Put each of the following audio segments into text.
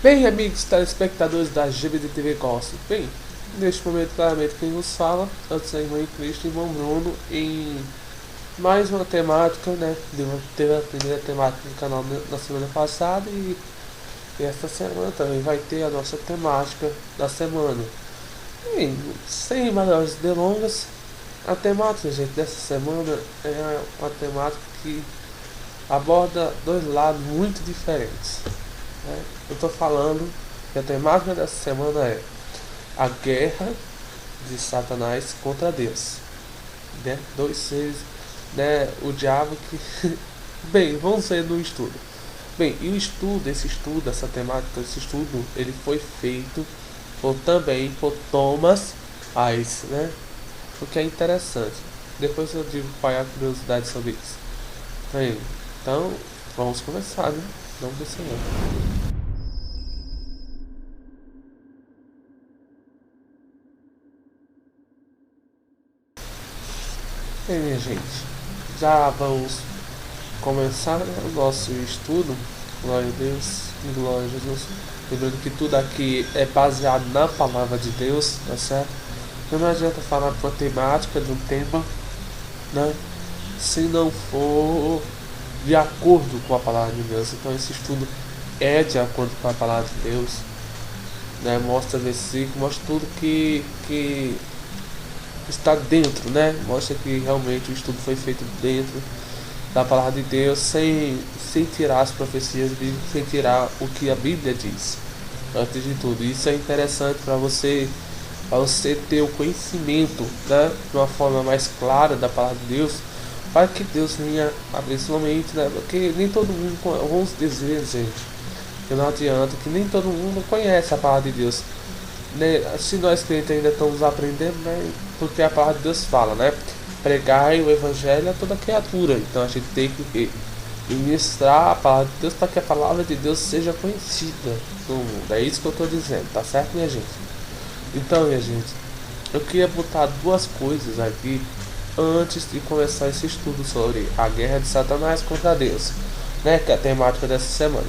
Bem, amigos telespectadores da GBD TV Gospel. Bem, neste momento, claramente, quem nos fala é o seu irmão em Cristo, irmão Bruno, em mais uma temática, né? Teve a primeira temática do canal na semana passada e esta semana também vai ter a nossa temática da semana. Bem, sem maiores delongas, a temática, gente, dessa semana é uma temática que aborda dois lados muito diferentes, né? Eu estou falando que a temática dessa semana é a guerra de Satanás contra Deus, né? Dois seres, né? O diabo que... Bem, vamos ver no estudo. Bem, e o estudo, essa temática, esse estudo, ele foi feito também por Thomas Ice, né? O que é interessante. Depois eu digo qual é a curiosidade sobre isso. Bem, então, vamos começar, né? Vamos ver se Bem, minha gente, já vamos começar, né, o nosso estudo. Glória a Deus e glória a Jesus. Lembrando que tudo aqui é baseado na palavra de Deus, tá certo? Então não adianta falar de uma temática, de um tema, né? Se não for de acordo com a palavra de Deus. Então esse estudo é de acordo com a palavra de Deus, né? Mostra versículo, mostra tudo que está dentro, né? Mostra que realmente o estudo foi feito dentro da palavra de Deus, sem tirar as profecias bíblicas, sem tirar o que a Bíblia diz. Antes de tudo, isso é interessante para você ter o conhecimento, né, de uma forma mais clara da palavra de Deus, para que Deus venha abrir sua mente, né? Porque nem todo mundo, vamos dizer, gente, que não adianta, que nem todo mundo conhece a palavra de Deus, né? Se nós crentes ainda estamos aprendendo, né? Porque a palavra de Deus fala, né? Pregai o evangelho a toda criatura. Então a gente tem que ministrar a palavra de Deus para que a palavra de Deus seja conhecida no mundo. É isso que eu estou dizendo, tá certo, minha gente? Então, minha gente, eu queria botar duas coisas aqui antes de começar esse estudo sobre a guerra de Satanás contra Deus, né? Que é a temática dessa semana.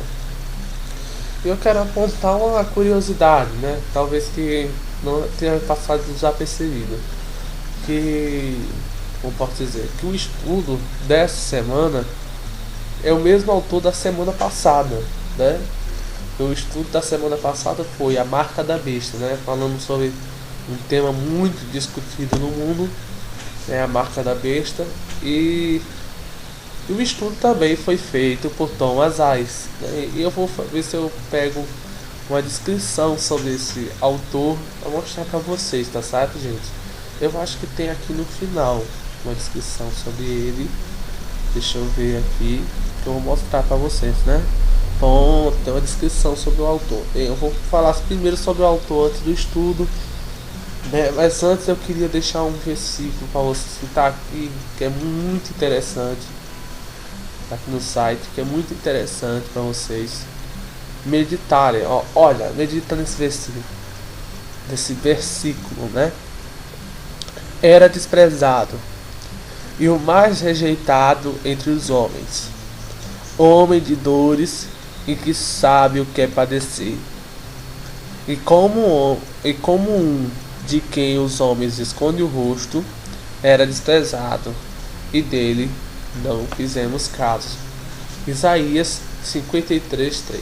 Eu quero apontar uma curiosidade, né? Talvez que não tenha passado desapercebido. Que, como posso dizer, que o estudo dessa semana é o mesmo autor da semana passada, né? O estudo da semana passada foi a marca da besta, né? Falando sobre um tema muito discutido no mundo, né? A marca da besta. E o estudo também foi feito por Thomas Ice, né? E eu vou ver se eu pego uma descrição sobre esse autor para mostrar para vocês, tá certo, gente? Eu acho que tem aqui no final uma descrição sobre ele. Deixa eu ver aqui que eu vou mostrar para vocês, né? Bom, tem uma descrição sobre o autor. Eu vou falar primeiro sobre o autor antes do estudo, né? Mas antes eu queria deixar um versículo para vocês que está aqui, que é muito interessante. Tá aqui no site, que é muito interessante para vocês meditarem. Olha, medita nesse versículo, né? Era desprezado e o mais rejeitado entre os homens, homem de dores e que sabe o que é padecer. E como um de quem os homens escondem o rosto, era desprezado, e dele não fizemos caso. Isaías 53:3.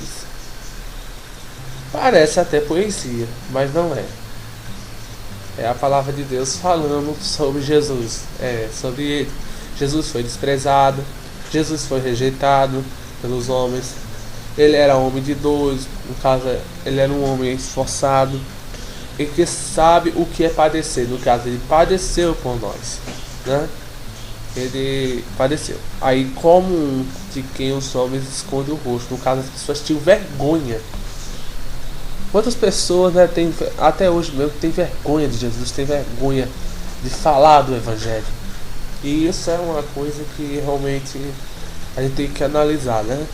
Parece até poesia, mas não é. É a palavra de Deus falando sobre Jesus. Sobre ele. Jesus foi desprezado, Jesus foi rejeitado pelos homens. Ele era homem de dores, no caso, ele era um homem esforçado e que sabe o que é padecer. No caso, ele padeceu por nós, né? Ele padeceu. Aí, como um de quem os homens escondem o rosto, no caso, as pessoas tinham vergonha. Quantas pessoas, né, tem, até hoje mesmo, tem vergonha de Jesus, tem vergonha de falar do Evangelho. E isso é uma coisa que realmente a gente tem que analisar, né?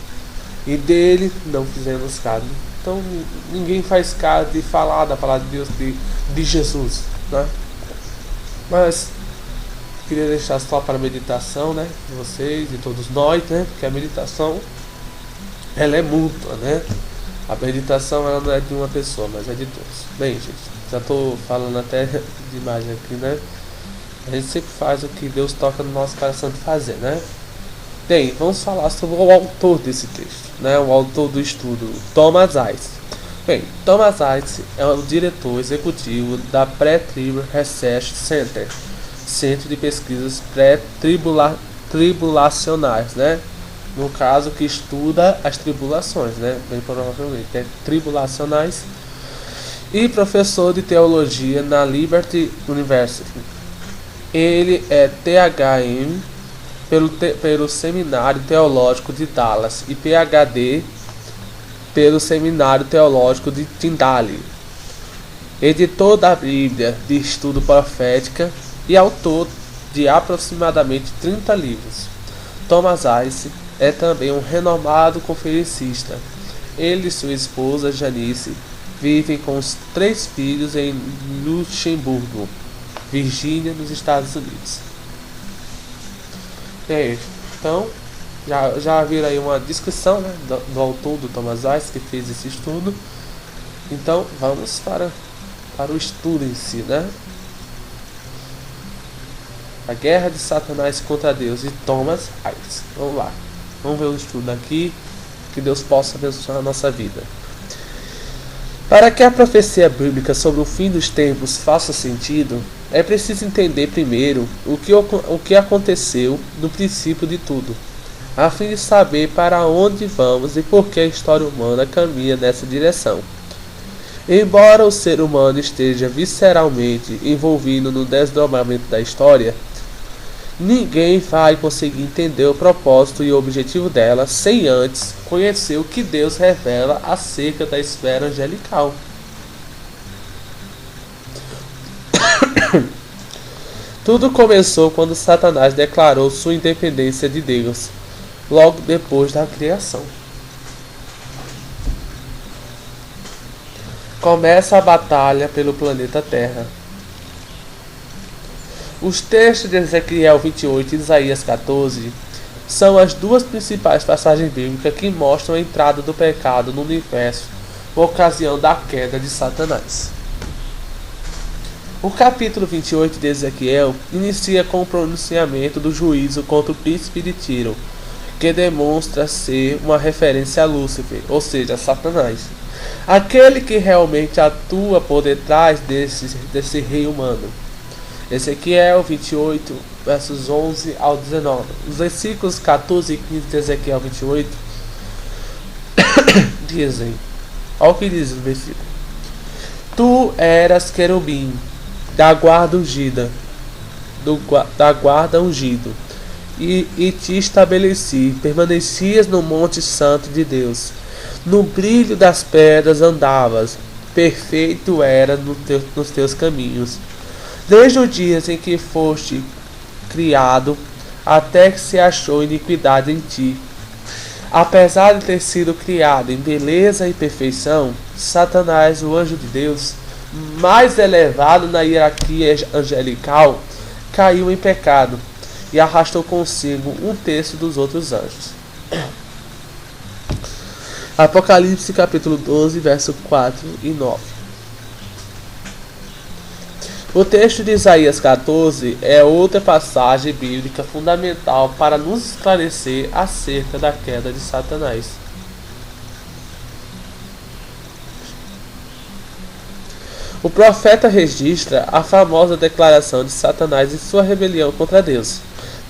E dele não fizemos caso. Então ninguém faz caso de falar da palavra de Deus, de Jesus, né? Mas queria deixar só para a meditação, né, de vocês e todos nós, né? Porque a meditação ela é mútua, né? A meditação ela não é de uma pessoa, mas é de todos. Bem, gente, já estou falando até demais aqui, né? A gente sempre faz o que Deus toca no nosso coração de fazer, né? Bem, vamos falar sobre o autor desse texto, né? O autor do estudo, Thomas Ice. Bem, Thomas Ice é o diretor executivo da Pre-Tribal Research Center, Centro de Pesquisas Pré-Tribulacionais, né? No caso, que estuda as tribulações, né? Bem provavelmente, é tribulacionais. E professor de teologia na Liberty University. Ele é THM pelo Seminário Teológico de Dallas e PhD pelo Seminário Teológico de Tyndale. Editor da Bíblia de Estudo Profética e autor de aproximadamente 30 livros. Thomas Ice é também um renomado conferencista. Ele e sua esposa Janice vivem com os 3 filhos em Luxemburgo, Virgínia, nos Estados Unidos. Então, já viram aí uma descrição, né, do autor, do Thomas Ice, que fez esse estudo. Então, vamos para o estudo em si, né? A guerra de Satanás contra Deus, de Thomas Ice. Vamos lá. Vamos ver o estudo aqui. Que Deus possa abençoar a nossa vida. Para que a profecia bíblica sobre o fim dos tempos faça sentido, é preciso entender primeiro o que aconteceu no princípio de tudo, a fim de saber para onde vamos e por que a história humana caminha nessa direção. Embora o ser humano esteja visceralmente envolvido no desdobramento da história, ninguém vai conseguir entender o propósito e o objetivo dela sem antes conhecer o que Deus revela acerca da esfera angelical. Tudo começou quando Satanás declarou sua independência de Deus, logo depois da criação. Começa a batalha pelo planeta Terra. Os textos de Ezequiel 28 e Isaías 14 são as duas principais passagens bíblicas que mostram a entrada do pecado no universo por ocasião da queda de Satanás. O capítulo 28 de Ezequiel inicia com o pronunciamento do juízo contra o príncipe de Tiro, que demonstra ser uma referência a Lúcifer, ou seja, a Satanás, aquele que realmente atua por detrás desse rei humano. Ezequiel 28, versos 11 ao 19. Os versículos 14 e 15 de Ezequiel 28 dizem, olha o que diz o versículo: Tu eras querubim da guarda ungida, da guarda ungido, e te estabeleci, permanecias no monte santo de Deus, no brilho das pedras andavas, perfeito era nos teus caminhos, desde o dia em que foste criado, até que se achou iniquidade em ti. Apesar de ter sido criado em beleza e perfeição, Satanás, o anjo de Deus, mais elevado na hierarquia angelical, caiu em pecado e arrastou consigo um terço dos outros anjos. Apocalipse capítulo 12, verso 4 e 9. O texto de Isaías 14 é outra passagem bíblica fundamental para nos esclarecer acerca da queda de Satanás. O profeta registra a famosa declaração de Satanás em sua rebelião contra Deus.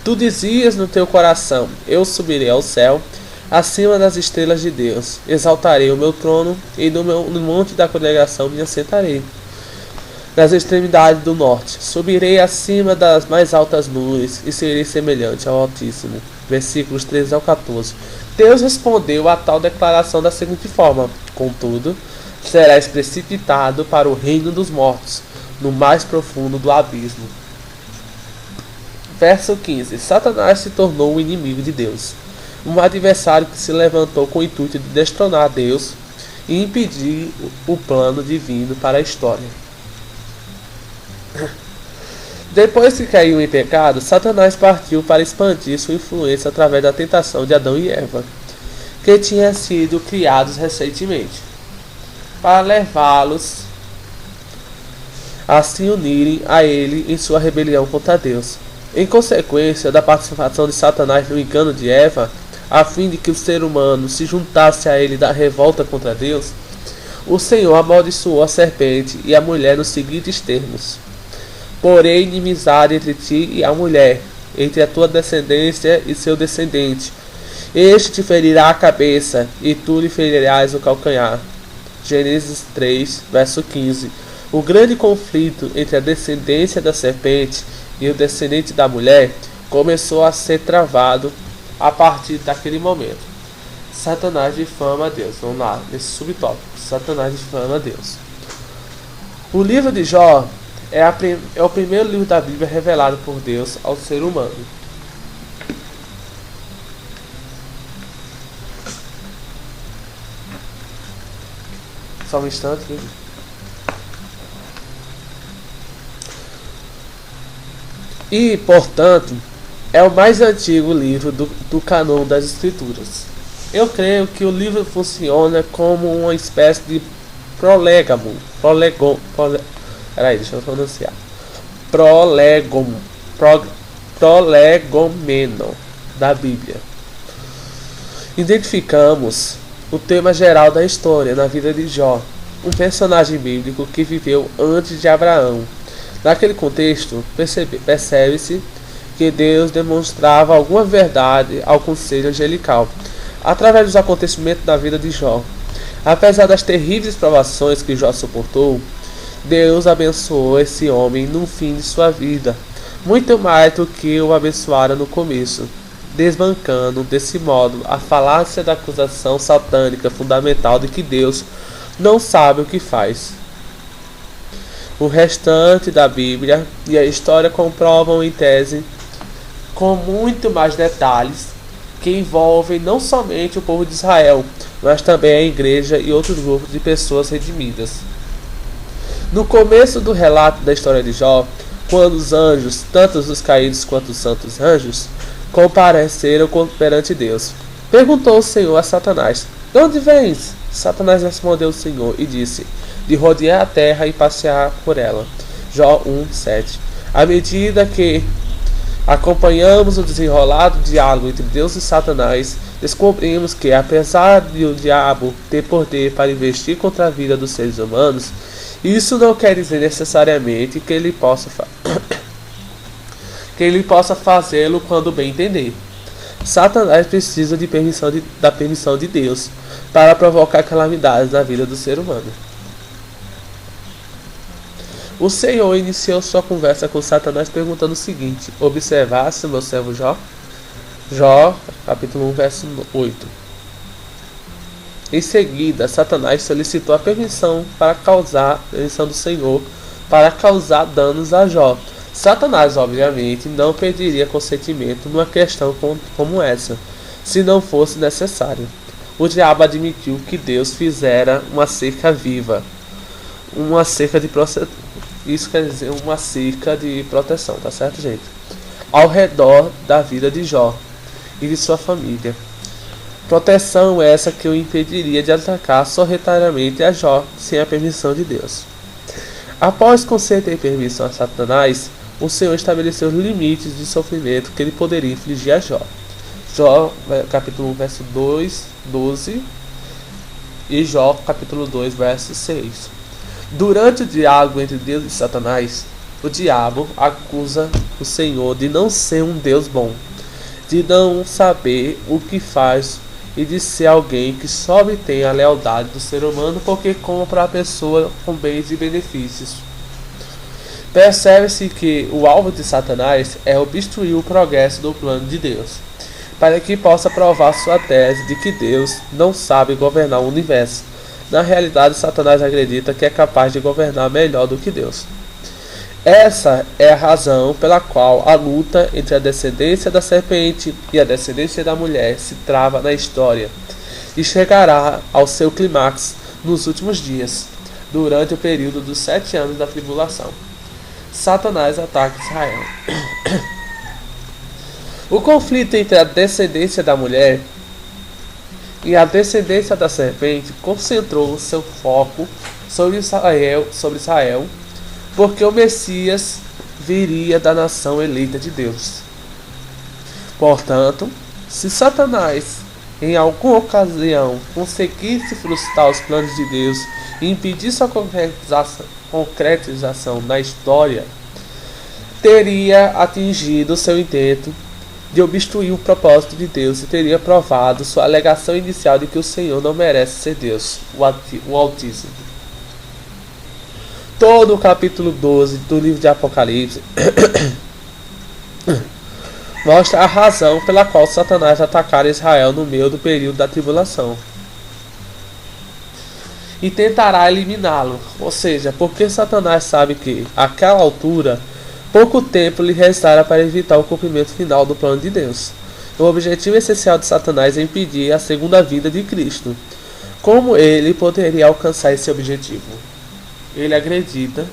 Tu dizias no teu coração, eu subirei ao céu, acima das estrelas de Deus, exaltarei o meu trono, e no monte da congregação me assentarei. Nas extremidades do norte, subirei acima das mais altas nuvens, e serei semelhante ao Altíssimo. Versículos 13 ao 14. Deus respondeu a tal declaração da seguinte forma: contudo, serás precipitado para o reino dos mortos, no mais profundo do abismo. Verso 15. Satanás se tornou o inimigo de Deus, um adversário que se levantou com o intuito de destronar Deus e impedir o plano divino para a história. Depois que caiu em pecado, Satanás partiu para expandir sua influência através da tentação de Adão e Eva. que tinham sido criados recentemente, para levá-los a se unirem a ele em sua rebelião contra Deus. Em consequência da participação de Satanás no engano de Eva, a fim de que o ser humano se juntasse a ele da revolta contra Deus, o Senhor amaldiçoou a serpente e a mulher nos seguintes termos: porém inimizade entre ti e a mulher, entre a tua descendência e seu descendente. Este te ferirá a cabeça, e tu lhe ferirás o calcanhar. Gênesis 3, verso 15. O grande conflito entre a descendência da serpente e o descendente da mulher começou a ser travado a partir daquele momento. Satanás difama a Deus. Vamos lá, nesse subtópico. Satanás difama a Deus. O livro de Jó é o primeiro livro da Bíblia revelado por Deus ao ser humano. Só um instante. E, portanto, é o mais antigo livro do cânon das Escrituras. Eu creio que o livro funciona como uma espécie de prolegomeno da Bíblia. Identificamos o tema geral da história na vida de Jó, um personagem bíblico que viveu antes de Abraão. Naquele contexto, percebe-se que Deus demonstrava alguma verdade ao conselho angelical, através dos acontecimentos da vida de Jó. Apesar das terríveis provações que Jó suportou, Deus abençoou esse homem no fim de sua vida, muito mais do que o abençoara no começo, desbancando desse modo a falácia da acusação satânica fundamental de que Deus não sabe o que faz. O restante da Bíblia e a história comprovam em tese, com muito mais detalhes, que envolvem não somente o povo de Israel, mas também a igreja e outros grupos de pessoas redimidas. No começo do relato da história de Jó, quando os anjos, tanto os caídos quanto os santos anjos, compareceram perante Deus, perguntou o Senhor a Satanás: de onde vens? Satanás respondeu ao Senhor e disse: de rodear a terra e passear por ela. Jó 1:7. À medida que acompanhamos o desenrolado diálogo entre Deus e Satanás, descobrimos que, apesar de o diabo ter poder para investir contra a vida dos seres humanos, isso não quer dizer necessariamente que ele possa fazê-lo quando bem entender. Satanás precisa da permissão de Deus para provocar calamidades na vida do ser humano. O Senhor iniciou sua conversa com Satanás perguntando o seguinte: observaste meu servo Jó? Jó, capítulo 1, verso 8. Em seguida, Satanás solicitou a permissão do Senhor para causar danos a Jó. Satanás, obviamente, não pediria consentimento numa questão como essa, se não fosse necessário. O diabo admitiu que Deus fizera uma cerca viva, uma cerca de isso quer dizer uma cerca de proteção, tá certo, gente? Ao redor da vida de Jó e de sua família. Proteção essa que o impediria de atacar solitariamente a Jó sem a permissão de Deus. Após conceder permissão a Satanás, o Senhor estabeleceu os limites de sofrimento que ele poderia infligir a Jó. Jó, capítulo 1, verso 2, 12 e Jó, capítulo 2, verso 6. Durante o diálogo entre Deus e Satanás, o diabo acusa o Senhor de não ser um Deus bom, de não saber o que faz e de ser alguém que só obtém a lealdade do ser humano porque compra a pessoa com bens e benefícios. Percebe-se que o alvo de Satanás é obstruir o progresso do plano de Deus, para que possa provar sua tese de que Deus não sabe governar o universo. Na realidade, Satanás acredita que é capaz de governar melhor do que Deus. Essa é a razão pela qual a luta entre a descendência da serpente e a descendência da mulher se trava na história e chegará ao seu clímax nos últimos dias, durante o período dos 7 anos da tribulação. Satanás ataca Israel. O conflito entre a descendência da mulher E a descendência da serpente concentrou seu foco sobre Israel, porque o Messias viria da nação eleita de Deus. Portanto, se Satanás em alguma ocasião conseguisse frustrar os planos de Deus e impedir sua concretização na história, teria atingido seu intento de obstruir o propósito de Deus e teria provado sua alegação inicial de que o Senhor não merece ser Deus, o Altíssimo. Todo o capítulo 12 do livro de Apocalipse mostra a razão pela qual Satanás atacara Israel no meio do período da tribulação e tentará eliminá-lo, ou seja, porque Satanás sabe que, àquela altura, pouco tempo lhe restara para evitar o cumprimento final do plano de Deus. O objetivo essencial de Satanás é impedir a segunda vinda de Cristo. Como ele poderia alcançar esse objetivo? Ele acredita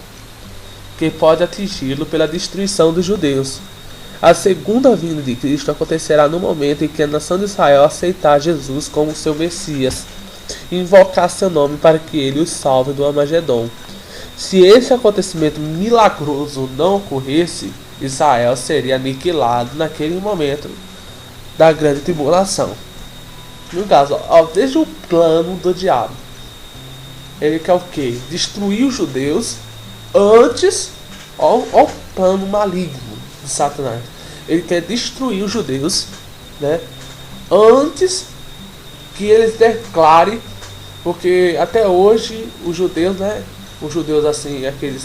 que pode atingi-lo pela destruição dos judeus. A segunda vinda de Cristo acontecerá no momento em que a nação de Israel aceitar Jesus como seu Messias e invocar seu nome para que ele os salve do Armagedon. Se esse acontecimento milagroso não ocorresse, Israel seria aniquilado naquele momento da grande tribulação. No caso, desde o plano do diabo, ele quer o quê? Destruir os judeus antes, o plano maligno de Satanás. Ele quer destruir os judeus, né, antes que eles declarem, porque até hoje os judeus, assim, aqueles,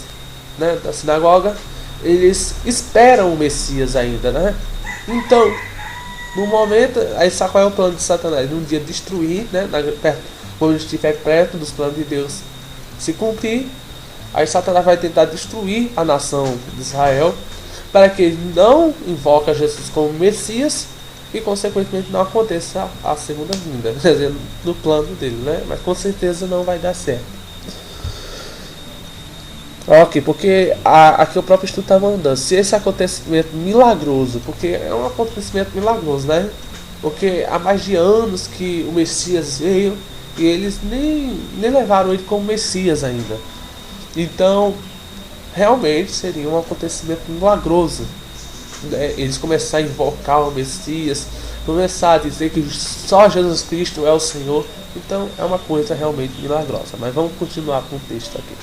né, da sinagoga, eles esperam o Messias ainda, né? Então, no momento, aí sabe qual é o plano de Satanás? Num dia destruir, né, quando estiver perto dos planos de Deus se cumprir, aí Satanás vai tentar destruir a nação de Israel para que ele não invoque Jesus como Messias e consequentemente não aconteça a segunda vinda, quer dizer, no plano dele, né? Mas com certeza não vai dar certo. Ok, porque aqui o próprio estudo está mandando, se esse acontecimento milagroso, porque é um acontecimento milagroso, né? Porque há mais de anos que o Messias veio e eles nem levaram ele como Messias ainda. Então, realmente seria um acontecimento milagroso, né? Eles começarem a invocar o Messias, começar a dizer que só Jesus Cristo é o Senhor. Então, é uma coisa realmente milagrosa. Mas vamos continuar com o texto aqui.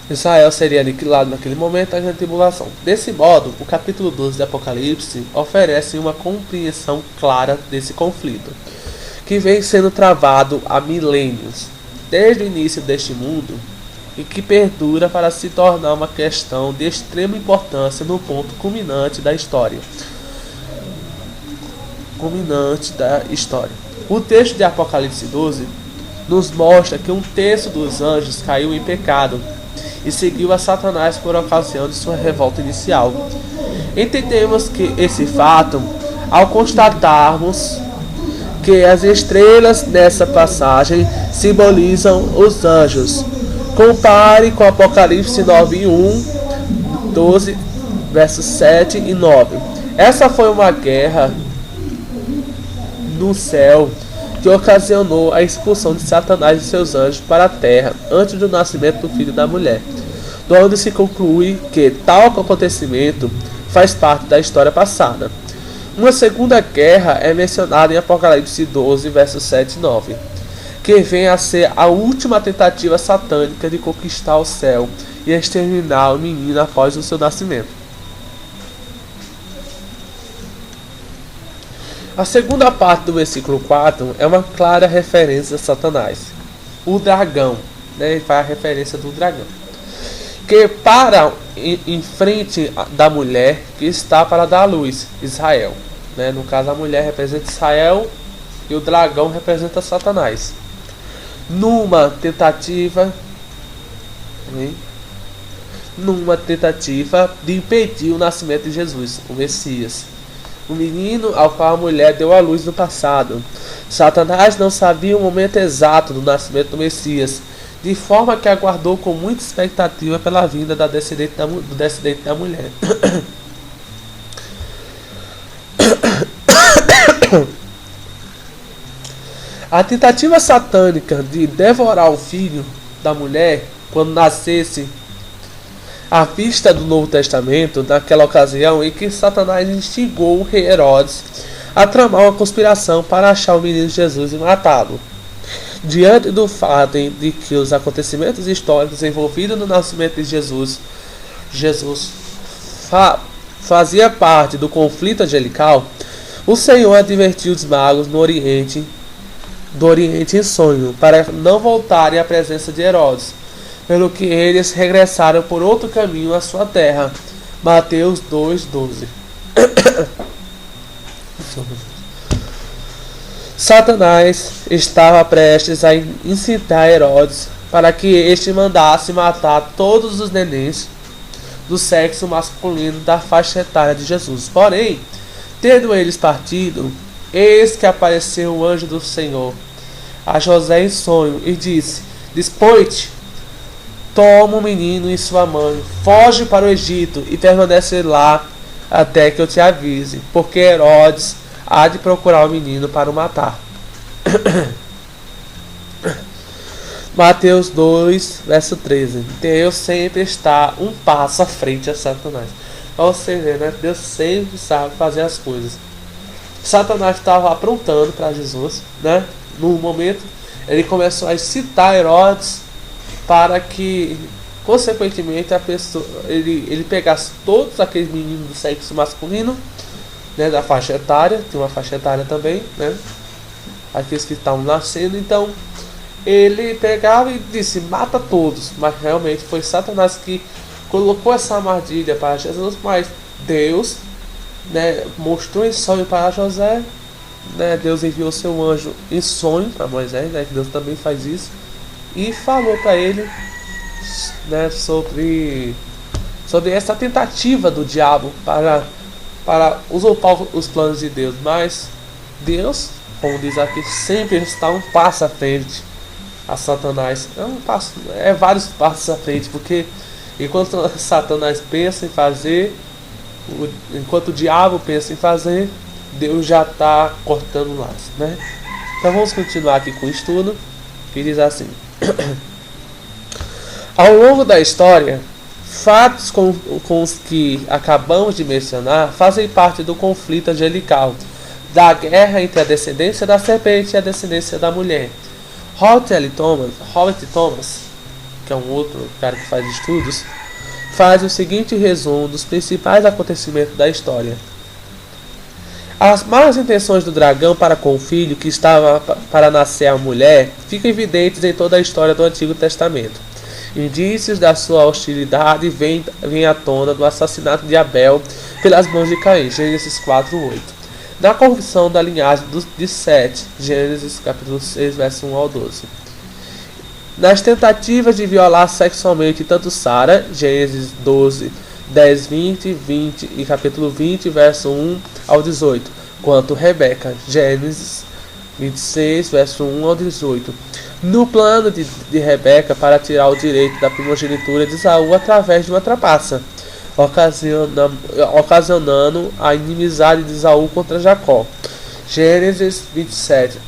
Israel seria aniquilado naquele momento da grande tribulação. Desse modo, o capítulo 12 de Apocalipse oferece uma compreensão clara desse conflito, que vem sendo travado há milênios, desde o início deste mundo, e que perdura para se tornar uma questão de extrema importância no ponto culminante da história. O texto de Apocalipse 12 nos mostra que um terço dos anjos caiu em pecado e seguiu a Satanás por ocasião de sua revolta inicial. Entendemos que esse fato ao constatarmos que as estrelas nessa passagem simbolizam os anjos. Compare com Apocalipse 9:1, 12, versos 7 e 9. Essa foi uma guerra no céu que ocasionou a expulsão de Satanás e seus anjos para a terra antes do nascimento do filho da mulher, de onde se conclui que tal acontecimento faz parte da história passada. Uma segunda guerra é mencionada em Apocalipse 12, versos 7 e 9, que vem a ser a última tentativa satânica de conquistar o céu e exterminar o menino após o seu nascimento. A segunda parte do versículo 4 é uma clara referência a Satanás, o dragão, né? Ele faz a referência do dragão, que para em frente da mulher que está para dar à luz, Israel, né? No caso, a mulher representa Israel e o dragão representa Satanás. Numa tentativa de impedir o nascimento de Jesus, o Messias, o menino ao qual a mulher deu à luz no passado. Satanás não sabia o momento exato do nascimento do Messias, de forma que aguardou com muita expectativa pela vinda do descendente da mulher. A tentativa satânica de devorar o filho da mulher quando nascesse à vista do Novo Testamento, naquela ocasião em que Satanás instigou o rei Herodes a tramar uma conspiração para achar o menino Jesus e matá-lo. Diante do fato de que os acontecimentos históricos envolvidos no nascimento de Jesus fazia parte do conflito angelical, o Senhor advertiu os magos do Oriente em sonho, para não voltarem à presença de Herodes, pelo que eles regressaram por outro caminho à sua terra. Mateus 2:12. Satanás estava prestes a incitar Herodes para que este mandasse matar todos os nenéns do sexo masculino da faixa etária de Jesus. Porém, tendo eles partido, eis que apareceu o anjo do Senhor a José em sonho e disse: Dispõe-te, toma o menino e sua mãe, foge para o Egito e permanece lá até que eu te avise, porque Herodes há de procurar o menino para o matar. Mateus 2, verso 13. Deus sempre está um passo à frente a Satanás. Ou seja, né? Deus sempre sabe fazer as coisas. Satanás estava aprontando para Jesus, né? No momento, ele começou a excitar Herodes para que, consequentemente, ele pegasse todos aqueles meninos do sexo masculino, né, da faixa etária, tem uma faixa etária também, né, aqueles que estavam nascendo. Então ele pegava e disse: mata todos. Mas realmente foi Satanás que colocou essa armadilha para Jesus. Mas Deus, né, mostrou em sonho para José, né, Deus enviou seu anjo em sonho para Moisés, né, que Deus também faz isso, e falou para ele, né, sobre essa tentativa do diabo para usurpar os planos de Deus. Mas Deus, como diz aqui, sempre está um passo à frente a Satanás. É vários passos à frente, porque enquanto Satanás pensa em fazer, enquanto o diabo pensa em fazer, Deus já está cortando o laço, né? Então vamos continuar aqui com o estudo, que diz assim: ao longo da história, fatos com os que acabamos de mencionar fazem parte do conflito angelical, da guerra entre a descendência da serpente e a descendência da mulher. Robert Thomas, que é um outro cara que faz estudos, faz o seguinte resumo dos principais acontecimentos da história. As más intenções do dragão para com o filho que estava para nascer a mulher ficam evidentes em toda a história do Antigo Testamento. Indícios da sua hostilidade vêm à tona do assassinato de Abel pelas mãos de Caim, Gênesis 4:8. Na confissão da linhagem de Sete, Gênesis capítulo 6, verso 1 ao 12. Nas tentativas de violar sexualmente tanto Sara, Gênesis 12, 10, 20 e capítulo 20, verso 1 ao 18, quanto Rebeca, Gênesis 26, verso 1 ao 18. No plano de Rebeca para tirar o direito da primogenitura de Esaú através de uma trapaça, ocasionando a inimizade de Esaú contra Jacó. Gênesis 27.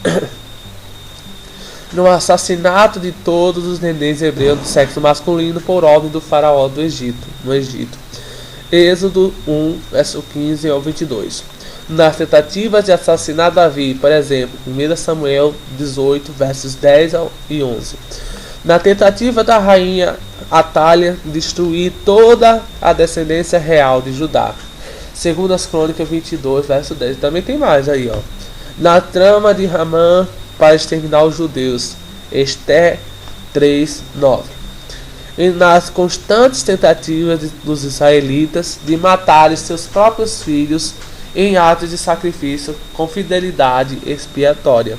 No assassinato de todos os nenéns hebreus do sexo masculino por ordem do faraó no Egito. Êxodo 1, verso 15 ao 22. Nas tentativas de assassinar Davi, por exemplo, 1 Samuel 18, versos 10 e 11. Na tentativa da rainha Atália destruir toda a descendência real de Judá, 2 Crônicas 22, verso 10. Também tem mais aí, ó. Na trama de Ramã para exterminar os judeus, Esther 3, 9. E nas constantes tentativas dos israelitas de matarem seus próprios filhos em atos de sacrifício com fidelidade expiatória.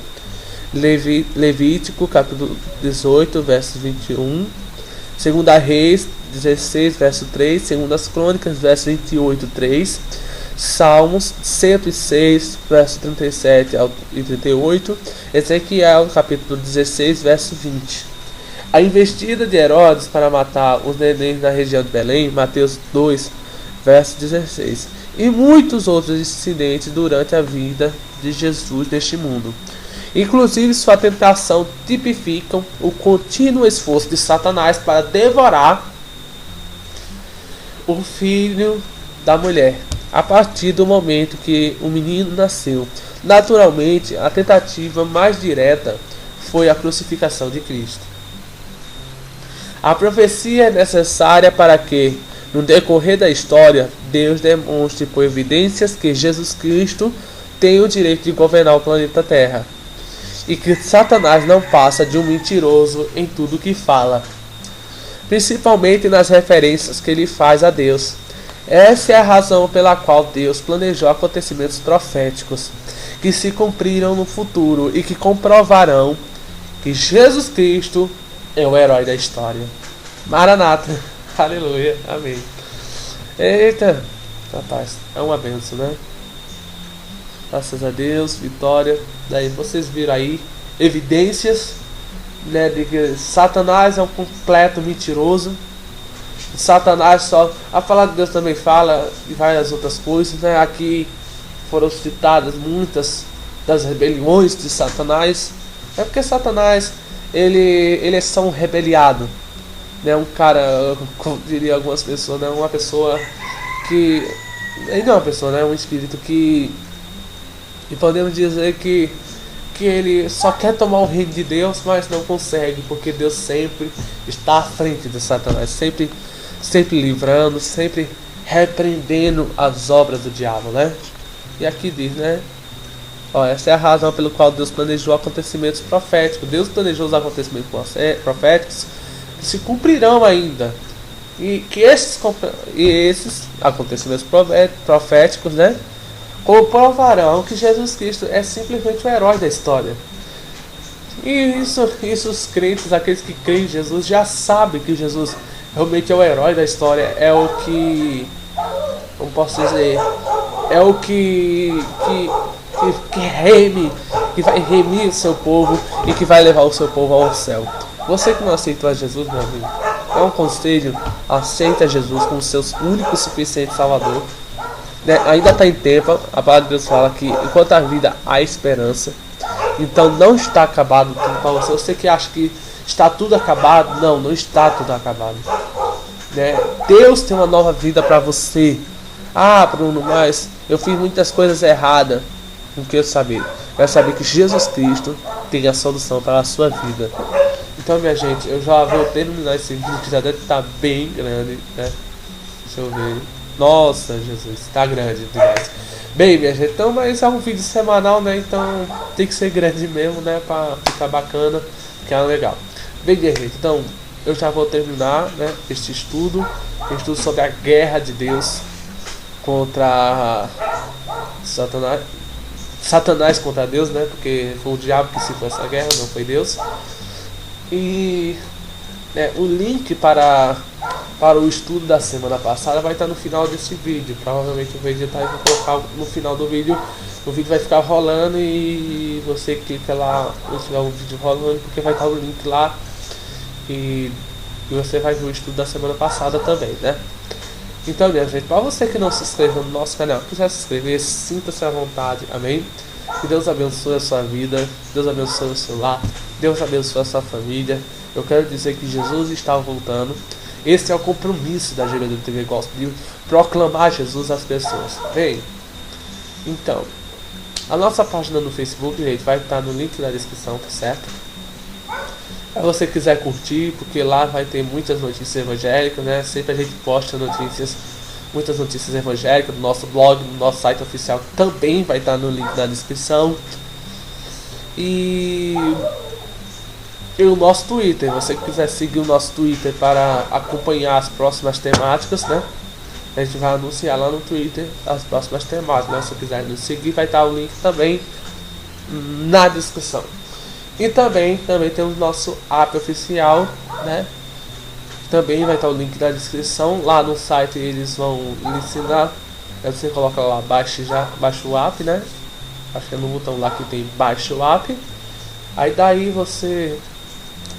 Levítico capítulo 18, verso 21, 2 Reis 16, verso 3, 2 Crônicas, verso 28, 3, Salmos 106, verso 37 e 38, Ezequiel capítulo 16, verso 20. A investida de Herodes para matar os nenéns na região de Belém, Mateus 2, verso 16. E muitos outros incidentes durante a vida de Jesus neste mundo. Inclusive, sua tentação tipificam o contínuo esforço de Satanás para devorar o filho da mulher, a partir do momento que o menino nasceu. Naturalmente, a tentativa mais direta foi a crucificação de Cristo. A profecia é necessária para que, no decorrer da história, Deus demonstre por evidências que Jesus Cristo tem o direito de governar o planeta Terra e que Satanás não passa de um mentiroso em tudo que fala, principalmente nas referências que ele faz a Deus. Essa é a razão pela qual Deus planejou acontecimentos proféticos que se cumpriram no futuro e que comprovarão que Jesus Cristo é o herói da história. Maranata, aleluia, amém. Eita, rapaz, é uma benção, né? Graças a Deus, vitória. Daí vocês viram aí evidências, né, de que Satanás é um completo mentiroso. Satanás só... A palavra de Deus também fala de várias outras coisas, né? Aqui foram citadas muitas das rebeliões de Satanás. É porque Satanás, ele é só um rebeliado, né? Um cara, como diria algumas pessoas, né? Uma pessoa que... Ele não é uma pessoa, né? É um espírito que... E podemos dizer que ele só quer tomar o reino de Deus, mas não consegue, porque Deus sempre está à frente de Satanás, sempre livrando, sempre repreendendo as obras do diabo, né? E aqui diz, né? Ó, essa é a razão pelo qual Deus planejou acontecimentos proféticos. Deus planejou os acontecimentos proféticos que se cumprirão ainda. E que esses acontecimentos proféticos, né, comprovarão que Jesus Cristo é simplesmente o herói da história. E isso os crentes, aqueles que creem em Jesus, já sabem que Jesus realmente é o herói da história. É o que... Como posso dizer? É o que vai remir o seu povo e que vai levar o seu povo ao céu. Você que não aceitou a Jesus, meu amigo, é um conselho: aceita Jesus como seu único e suficiente Salvador. Né? Ainda está em tempo. A palavra de Deus fala que enquanto a vida há esperança. Então não está acabado tudo para você. Você que acha que está tudo acabado, não está tudo acabado. Né? Deus tem uma nova vida para você. Ah, Bruno, mas eu fiz muitas coisas erradas. Não quero saber. Quero saber que Jesus Cristo tem a solução para a sua vida. Então, minha gente, eu já vou terminar esse vídeo que já deve estar bem grande, né? Deixa eu ver. Nossa, Jesus, está grande demais. Bem, minha gente, então, mas é um vídeo semanal, né? Então tem que ser grande mesmo, né? Pra ficar bacana, que é legal. Bem, minha gente, então eu já vou terminar, né, este estudo sobre a guerra de Deus contra Satanás contra Deus, né? Porque foi o diabo que se foi essa guerra, não foi Deus. E o link para o estudo da semana passada vai estar no final desse vídeo. Provavelmente o vídeo tá, eu vou colocar no final do vídeo. O vídeo vai ficar rolando e você clica lá no final do vídeo rolando, porque vai estar o link lá e você vai ver o estudo da semana passada também, né? Então, minha gente, para você que não se inscreveu no nosso canal, quiser se inscrever, sinta-se à vontade, amém? Que Deus abençoe a sua vida, Deus abençoe o seu lar, Deus abençoe a sua família. Eu quero dizer que Jesus está voltando. Esse é o compromisso da GBD TV Gospel, de proclamar Jesus às pessoas. Bem, então, a nossa página no Facebook, gente, vai estar no link na descrição, tá certo? Se você quiser curtir, porque lá vai ter muitas notícias evangélicas, né? Sempre a gente posta muitas notícias evangélicas no nosso blog, no nosso site oficial, que também vai estar no link na descrição. E o nosso Twitter, você que quiser seguir o nosso Twitter para acompanhar as próximas temáticas, né? A gente vai anunciar lá no Twitter as próximas temáticas, né? Se você quiser nos seguir, vai estar o link também na descrição. E também tem o nosso app oficial, né? Também vai estar o link na descrição. Lá no site eles vão lhe ensinar. Aí você coloca lá, baixa o app, né? Acho que é no botão lá que tem baixa o app. Aí daí você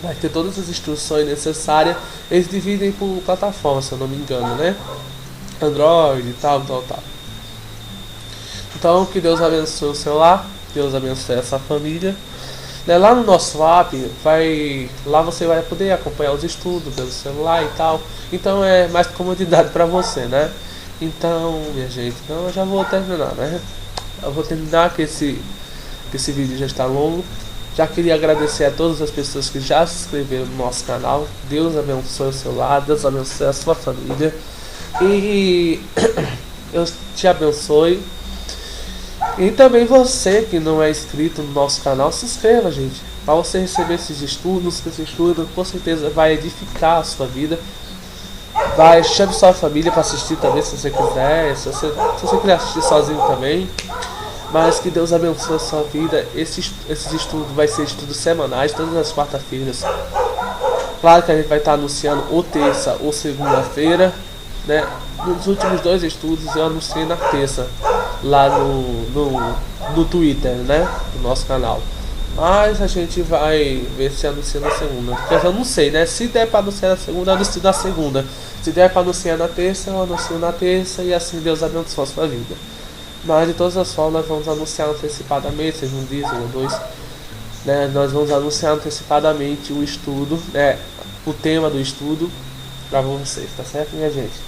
vai ter todas as instruções necessárias. Eles dividem por plataforma, se eu não me engano, né? Android e tal. Então que Deus abençoe o seu lar, Deus abençoe essa família. Né, lá no nosso app, lá você vai poder acompanhar os estudos pelo celular e tal. Então é mais comodidade para você, né? Então, minha gente, então eu já vou terminar, né? Eu vou terminar que esse vídeo já está longo. Já queria agradecer a todas as pessoas que já se inscreveram no nosso canal. Deus abençoe o seu lar, Deus abençoe a sua família. E eu te abençoe. E também você que não é inscrito no nosso canal, se inscreva, gente. Para você receber esses estudos, que esse estudo com certeza vai edificar a sua vida. Chame sua família para assistir também, se você quiser. Se você quiser assistir sozinho também. Mas que Deus abençoe a sua vida. Esses estudos vai ser estudos semanais, todas as quarta-feiras. Claro que a gente vai estar anunciando ou terça ou segunda-feira, né? Nos últimos 2 estudos eu anunciei na terça, lá no Twitter, né? Do nosso canal. Mas a gente vai ver se anuncia na segunda. Porque eu não sei, né? Se der para anunciar na segunda, eu anuncio na segunda. Se der para anunciar na terça, eu anuncio na terça. E assim Deus abençoe a sua vida. Mas de todas as formas, nós vamos anunciar antecipadamente, seja um dia, seja 2. Né? Nós vamos anunciar antecipadamente o estudo, né? O tema do estudo para vocês, tá certo, minha gente?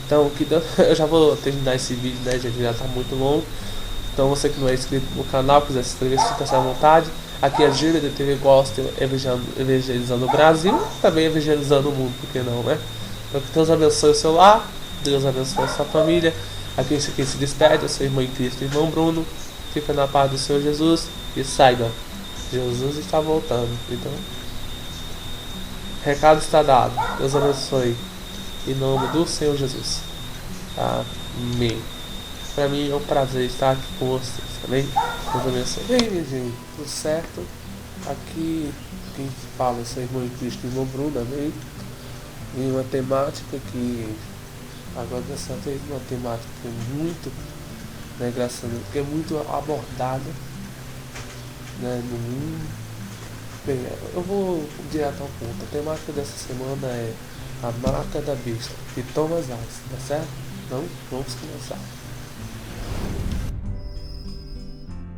Então, eu já vou terminar esse vídeo, né, gente? Já tá muito longo. Então, você que não é inscrito no canal, quiser se inscrever, sinta-se à vontade. Aqui é a Gíria da TV Gospel, evangelizando o Brasil, também evangelizando o mundo, por que não, né? Então, que Deus abençoe o seu lar, Deus abençoe a sua família. Aqui quem se despede, eu sou irmão em Cristo, irmão Bruno. Fica na paz do Senhor Jesus e saiba, Jesus está voltando. Então, recado está dado. Deus abençoe. Em nome do Senhor Jesus. Amém. Para mim é um prazer estar aqui com vocês. Amém? Deus abençoe. Bem, minha gente, tudo certo? Aqui quem fala é seu irmão em Cristo, irmão Bruno. Amém? E uma temática que agora dessa vez uma temática que é muito, né, graças a Deus, que é muito abordada, né, no mundo. Bem, eu vou direto ao ponto. A temática dessa semana é a marca da besta de Thomas Alva, tá certo? Então, vamos começar.